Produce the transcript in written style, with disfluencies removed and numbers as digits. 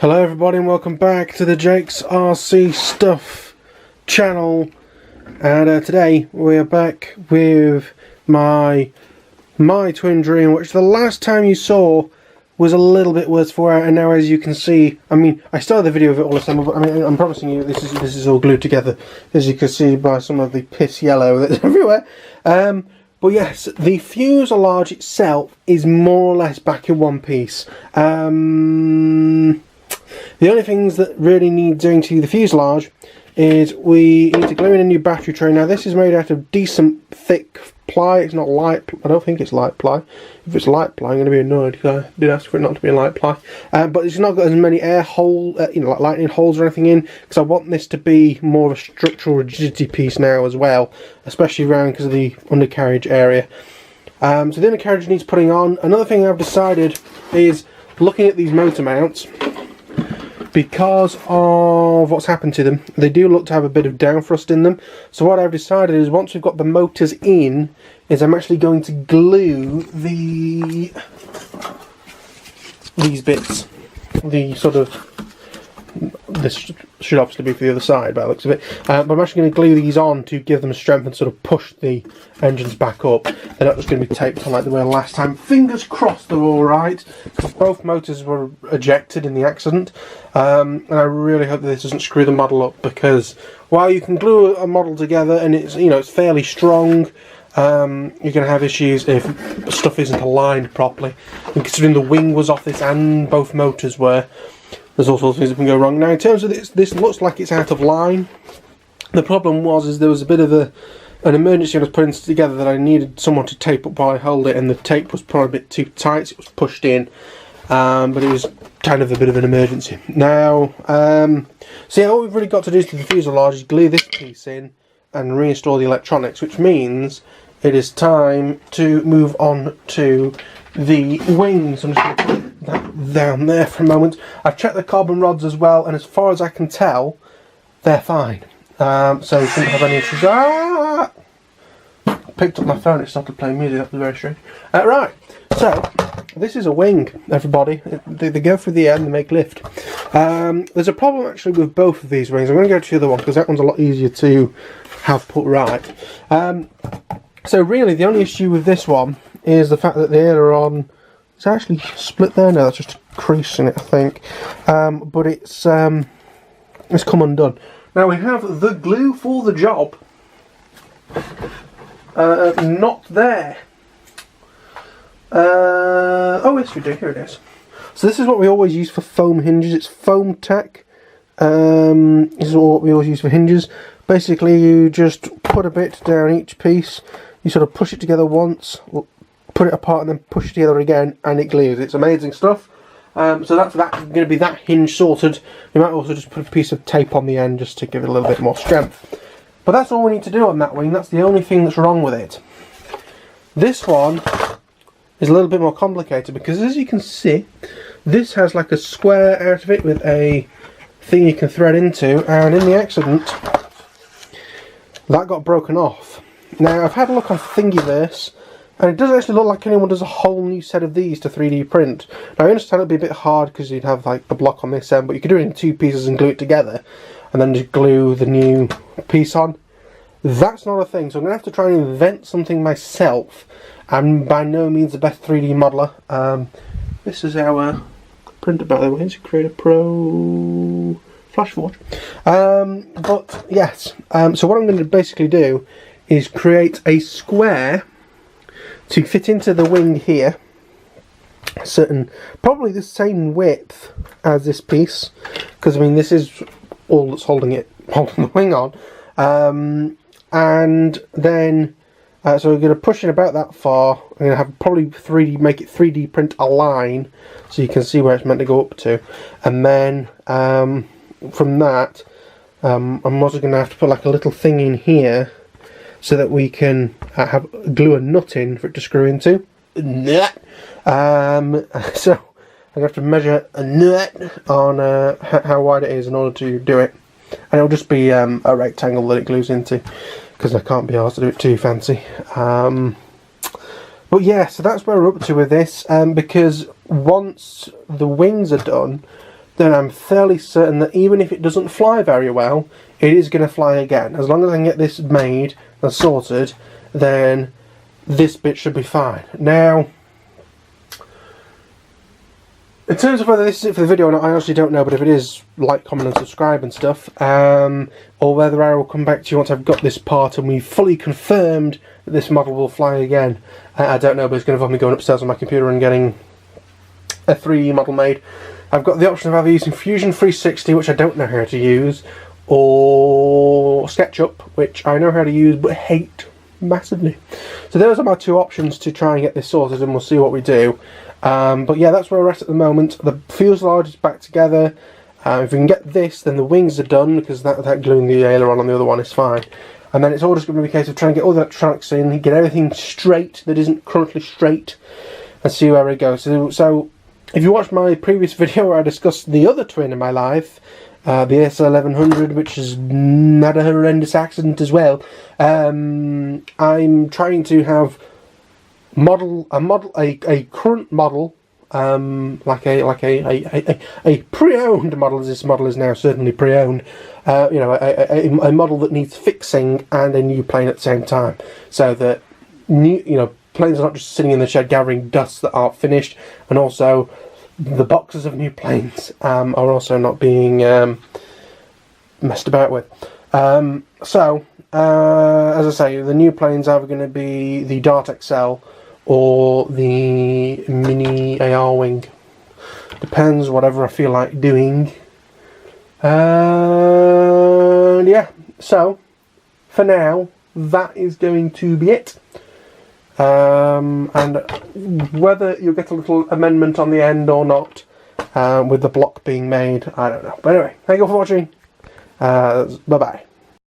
Hello everybody and welcome back to the Jake's RC Stuff channel, and today we're back with my MyTwinDream, which the last time you saw was a little bit worse for it, and now as you can see, I mean, I started the video with it all assembled, but I mean, I'm promising you this is all glued together, as you can see by some of the piss yellow that's everywhere. But yes, the fuselage itself is more or less back in one piece. The only things that really need doing to the fuselage is we need to glue in a new battery tray. Now this is made out of decent thick ply. It's not light. I don't think it's light ply. If it's light ply, I'm going to be annoyed because I did ask for it not to be light ply. But it's not got as many air hole, like lightning holes or anything in, because I want this to be more of a structural rigidity piece now as well, especially around because of the undercarriage area. So the undercarriage needs putting on. Another thing I've decided is looking at these motor mounts. Because of what's happened to them, they do look to have a bit of downthrust in them. So what I've decided is once we've got the motors in, is I'm actually going to glue these bits. The sort of, this should obviously be for the other side by the looks of it, but I'm actually going to glue these on to give them strength and sort of push the engines back up. They're not just going to be taped on like they were last time. Fingers crossed they're alright, because both motors were ejected in the accident, and I really hope that this doesn't screw the model up, because while you can glue a model together and it's, you know, it's fairly strong, you're going to have issues if stuff isn't aligned properly. And considering the wing was off this and both motors were, there's all sorts of things that can go wrong. Now in terms of this looks like it's out of line. The problem was there was a bit of an emergency when I was putting this together that I needed someone to tape up while I hold it, and the tape was probably a bit too tight, so it was pushed in. But it was kind of a bit of an emergency. Now, so yeah, all we've really got to do to the fuselage is glue this piece in and reinstall the electronics, which means it is time to move on to the wings. I'm just going to put that down there for a moment. I've checked the carbon rods as well, and as far as I can tell, they're fine. So we shouldn't have any issues. I picked up my phone, it started playing music, that was very strange. Right, so this is a wing, everybody. They go through the air and they make lift. There's a problem actually with both of these wings. I'm going to go to the other one because that one's a lot easier to have put right. So really the only issue with this one is the fact that the aileron is actually split there now. That's just a crease in it, I think. But it's come undone. Now we have the glue for the job. Not there. Oh yes, we do. Here it is. So this is what we always use for foam hinges. It's Foam Tech. This is what we always use for hinges. Basically, you just put a bit down each piece. You sort of push it together once, put it apart, and then push it together again, and it glues. It's amazing stuff. So that's going to be that hinge sorted. You might also just put a piece of tape on the end just to give it a little bit more strength. But that's all we need to do on that wing. That's the only thing that's wrong with it. This one is a little bit more complicated because, as you can see, this has like a square out of it with a thing you can thread into, and in the accident that got broken off. Now I've had a look on Thingiverse, and it does actually look like anyone does a whole new set of these to 3D print. Now I understand it'd be a bit hard because you'd have like the block on this end, but you could do it in two pieces and glue it together and then just glue the new piece on. That's not a thing, so I'm going to have to try and invent something myself. I'm by no means the best 3D modeler. This is our printer, by the way. It's a Creator Pro Flashforge. But yes, so what I'm going to basically do is create a square to fit into the wing here. Probably the same width as this piece, because I mean this is all that's holding the wing on. And then so we're going to push it about that far. I'm going to have probably make it 3D print a line so you can see where it's meant to go up to, and then from that I'm also going to have to put like a little thing in here so that we can glue a nut in for it to screw into. So I'm going to have to measure a nut on how wide it is in order to do it, and it'll just be a rectangle that it glues into, because I can't be asked to do it too fancy. But yeah, so that's where we're up to with this, because once the wings are done, then I'm fairly certain that even if it doesn't fly very well, it is going to fly again. As long as I can get this made and sorted, then this bit should be fine. Now, in terms of whether this is it for the video or not, I honestly don't know, but if it is, like, comment and subscribe and stuff, or whether I will come back to you once I've got this part and we've fully confirmed that this model will fly again. I don't know, but it's going to involve me going upstairs on my computer and getting a 3D model made. I've got the option of either using Fusion 360, which I don't know how to use, or SketchUp, which I know how to use but hate massively. So those are my two options to try and get this sorted, and we'll see what we do. But yeah, that's where we're at the moment. The fuselage is back together. If we can get this, then the wings are done, because that gluing the aileron on the other one is fine. And then it's all just going to be a case of trying to get all the electronics in, get everything straight that isn't currently straight, and see where it goes. So if you watched my previous video where I discussed the other twin in my life, the AS1100, which has had a horrendous accident as well, I'm trying to have a current model, like a pre-owned model, as this model is now certainly pre-owned. You know, a model that needs fixing and a new plane at the same time, so that planes are not just sitting in the shed gathering dust that aren't finished, and also the boxes of new planes are also not being messed about with. So as I say, the new planes are going to be the Dart XL or the Mini AR Wing. Depends, whatever I feel like doing. And yeah, so for now, that is going to be it. And whether you'll get a little amendment on the end or not, with the block being made, I don't know. But anyway, thank you all for watching. Bye bye.